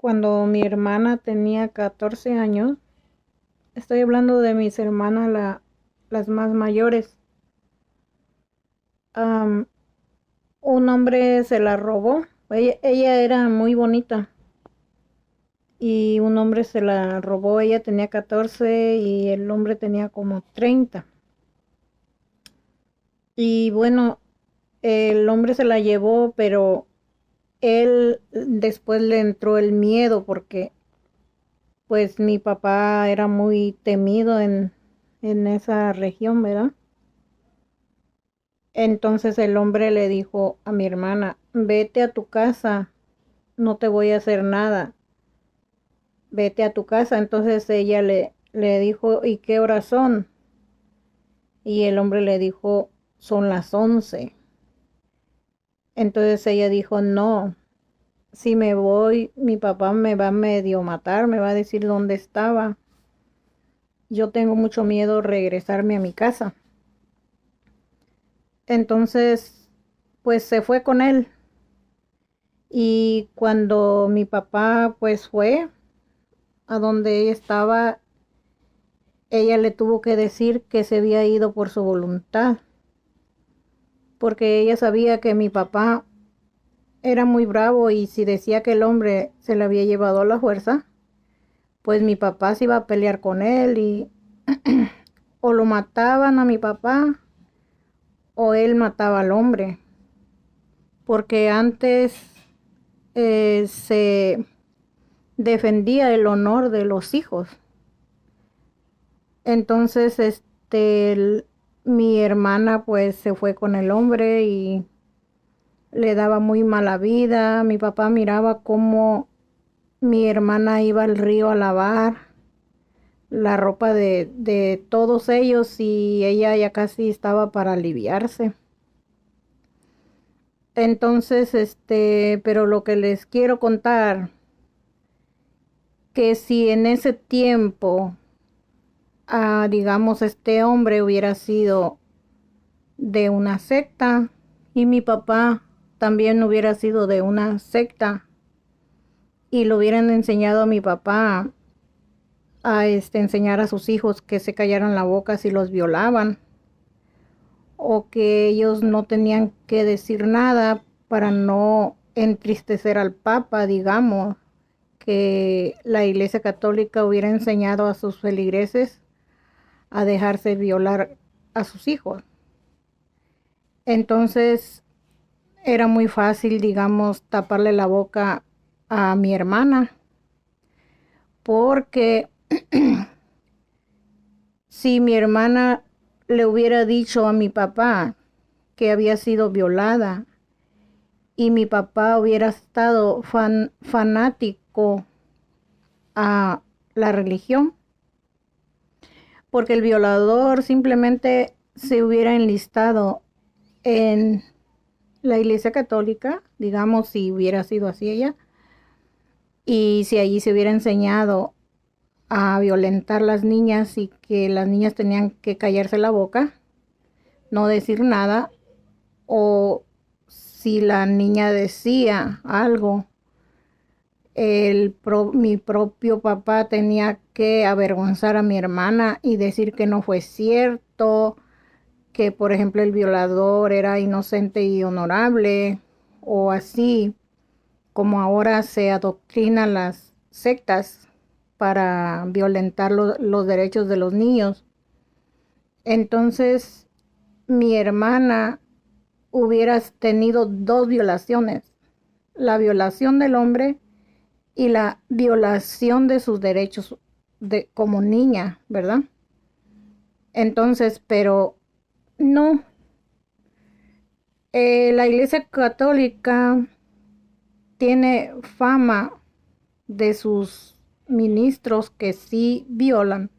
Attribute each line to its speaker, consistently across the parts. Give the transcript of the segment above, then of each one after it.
Speaker 1: Cuando mi hermana tenía 14 años, estoy hablando de mis hermanas, las más mayores, am, un hombre se la robó. Ella era muy bonita y un hombre se la robó. Ella tenía 14 y el hombre tenía como 30. Y bueno, el hombre se la llevó, pero él después le entró el miedo porque pues mi papá era muy temido en esa región, ¿verdad? Entonces el hombre le dijo a mi hermana, vete a tu casa, no te voy a hacer nada, vete a tu casa. Entonces ella le dijo, ¿y qué horas son? Y el hombre le dijo, son las 11. Entonces ella dijo, no, si me voy, mi papá me va a medio matar, me va a decir dónde estaba. Yo tengo mucho miedo regresarme a mi casa. Entonces, pues se fue con él. Y cuando mi papá pues fue a donde ella estaba, ella le tuvo que decir que se había ido por su voluntad, porque ella sabía que mi papá era muy bravo y si decía que el hombre se le había llevado a la fuerza, pues mi papá se iba a pelear con él y o lo mataban a mi papá o él mataba al hombre, porque antes se defendía el honor de los hijos. Entonces, mi hermana pues se fue con el hombre y le daba muy mala vida. Mi papá miraba cómo mi hermana iba al río a lavar la ropa de todos ellos y ella ya casi estaba para aliviarse. Entonces, pero lo que les quiero contar, que si en ese tiempo, digamos, este hombre hubiera sido de una secta y mi papá también hubiera sido de una secta y lo hubieran enseñado a mi papá a enseñar a sus hijos que se callaran la boca si los violaban o que ellos no tenían que decir nada para no entristecer al papa, digamos, que la Iglesia Católica hubiera enseñado a sus feligreses a dejarse violar a sus hijos. Entonces era muy fácil, digamos, taparle la boca a mi hermana, porque si mi hermana le hubiera dicho a mi papá que había sido violada y mi papá hubiera estado fanático a la religión, porque el violador simplemente se hubiera enlistado en la Iglesia Católica, digamos, si hubiera sido así ella, y si allí se hubiera enseñado a violentar las niñas y que las niñas tenían que callarse la boca, no decir nada, o si la niña decía algo, mi propio papá tenía que avergonzar a mi hermana y decir que no fue cierto, que por ejemplo el violador era inocente y honorable, o así como ahora se adoctrinan las sectas para violentar los derechos de los niños. Entonces, mi hermana hubiera tenido dos violaciones, la violación del hombre y la violación de sus derechos como niña, ¿verdad? Entonces, pero no, la Iglesia Católica tiene fama de sus ministros que sí violan,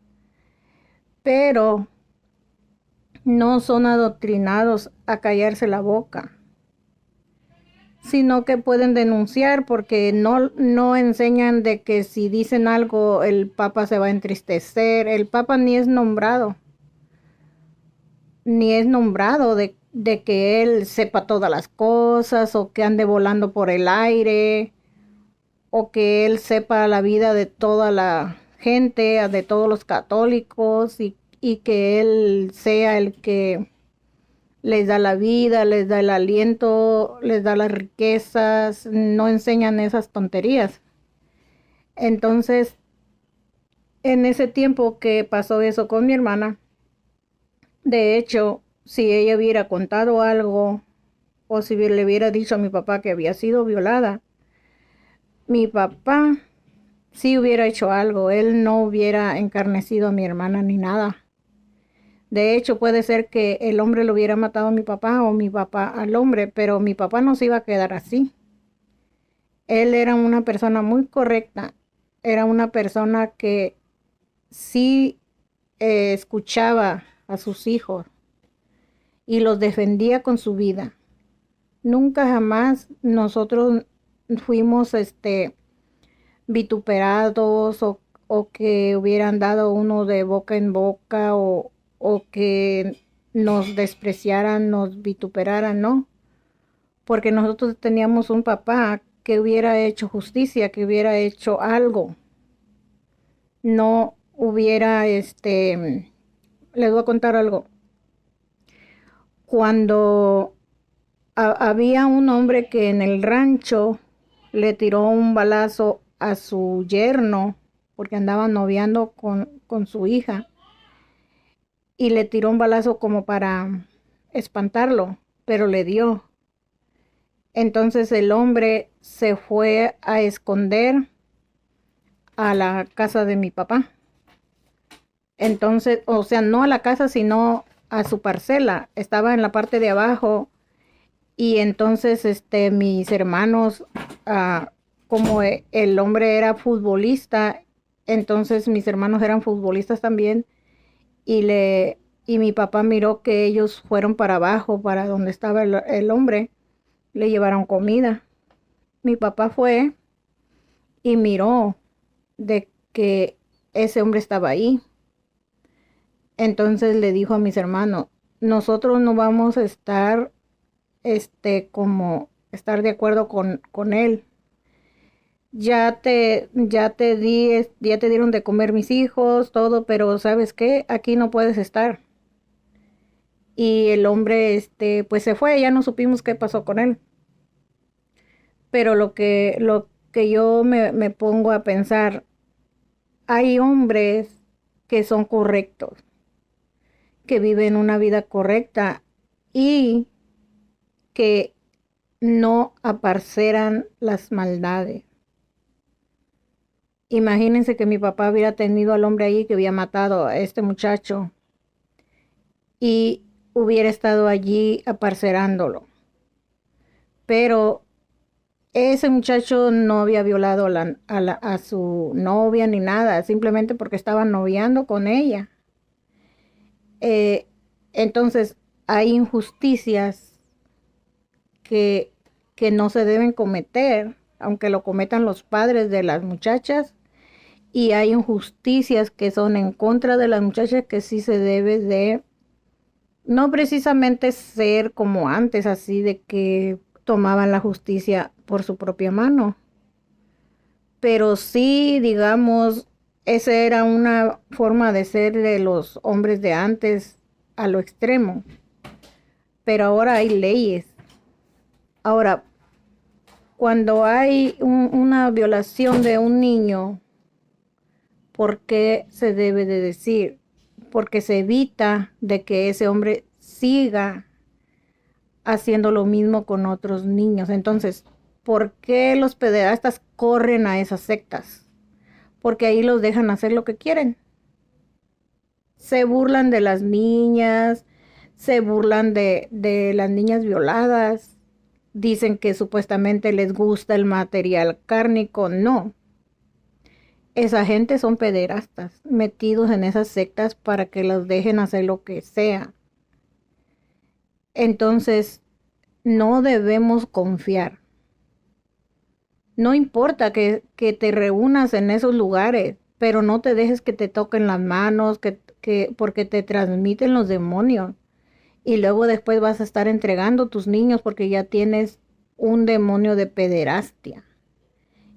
Speaker 1: pero no son adoctrinados a callarse la boca, sino que pueden denunciar porque no enseñan de que si dicen algo el Papa se va a entristecer. El Papa ni es nombrado de que él sepa todas las cosas o que ande volando por el aire o que él sepa la vida de toda la gente, de todos los católicos, y que él sea el que les da la vida, les da el aliento, les da las riquezas, no enseñan esas tonterías. Entonces, en ese tiempo que pasó eso con mi hermana, de hecho, si ella hubiera contado algo o si le hubiera dicho a mi papá que había sido violada, mi papá sí hubiera hecho algo. Él no hubiera encarnecido a mi hermana ni nada. De hecho, puede ser que el hombre lo hubiera matado a mi papá o mi papá al hombre, pero mi papá no se iba a quedar así. Él era una persona muy correcta, era una persona que sí escuchaba a sus hijos y los defendía con su vida. Nunca jamás nosotros fuimos vituperados o que hubieran dado uno de boca en boca o que nos despreciaran, nos vituperaran, no. Porque nosotros teníamos un papá que hubiera hecho justicia, que hubiera hecho algo. No hubiera, les voy a contar algo. Cuando había un hombre que en el rancho le tiró un balazo a su yerno, porque andaba noviando con su hija, y le tiró un balazo como para espantarlo, pero le dio. Entonces el hombre se fue a esconder a la casa de mi papá. Entonces, o sea, no a la casa, sino a su parcela. Estaba en la parte de abajo. Y entonces mis hermanos, como el hombre era futbolista, entonces mis hermanos eran futbolistas también. Y mi papá miró que ellos fueron para abajo, para donde estaba el hombre. Le llevaron comida. Mi papá fue y miró de que ese hombre estaba ahí. Entonces le dijo a mis hermanos, nosotros no vamos a estar, como estar de acuerdo con él. Ya te dieron de comer mis hijos, todo, pero ¿sabes qué? Aquí no puedes estar. Y el hombre, pues se fue, ya no supimos qué pasó con él. Pero lo que yo me pongo a pensar, hay hombres que son correctos, que viven una vida correcta y que no aparceran las maldades. Imagínense que mi papá hubiera tenido al hombre ahí que había matado a este muchacho y hubiera estado allí aparcerándolo. Pero ese muchacho no había violado a su novia ni nada, simplemente porque estaba noviando con ella. Entonces, hay injusticias que no se deben cometer, aunque lo cometan los padres de las muchachas, y hay injusticias que son en contra de las muchachas que sí se debe de, no precisamente ser como antes, así de que tomaban la justicia por su propia mano, pero sí, digamos, esa era una forma de ser de los hombres de antes a lo extremo, pero ahora hay leyes. Ahora, cuando hay una violación de un niño, ¿por qué se debe de decir? Porque se evita de que ese hombre siga haciendo lo mismo con otros niños. Entonces, ¿por qué los pederastas corren a esas sectas? Porque ahí los dejan hacer lo que quieren. Se burlan de las niñas, se burlan de las niñas violadas. Dicen que supuestamente les gusta el material cárnico. No. Esa gente son pederastas, metidos en esas sectas para que los dejen hacer lo que sea. Entonces, no debemos confiar. No importa que te reúnas en esos lugares, pero no te dejes que te toquen las manos, porque te transmiten los demonios. Y luego después vas a estar entregando tus niños porque ya tienes un demonio de pederastia.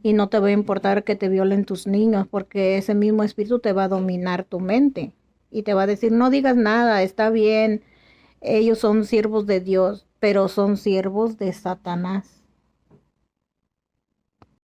Speaker 1: y no te va a importar que te violen tus niños, porque ese mismo espíritu te va a dominar tu mente y te va a decir, no digas nada, está bien, ellos son siervos de Dios, pero son siervos de Satanás.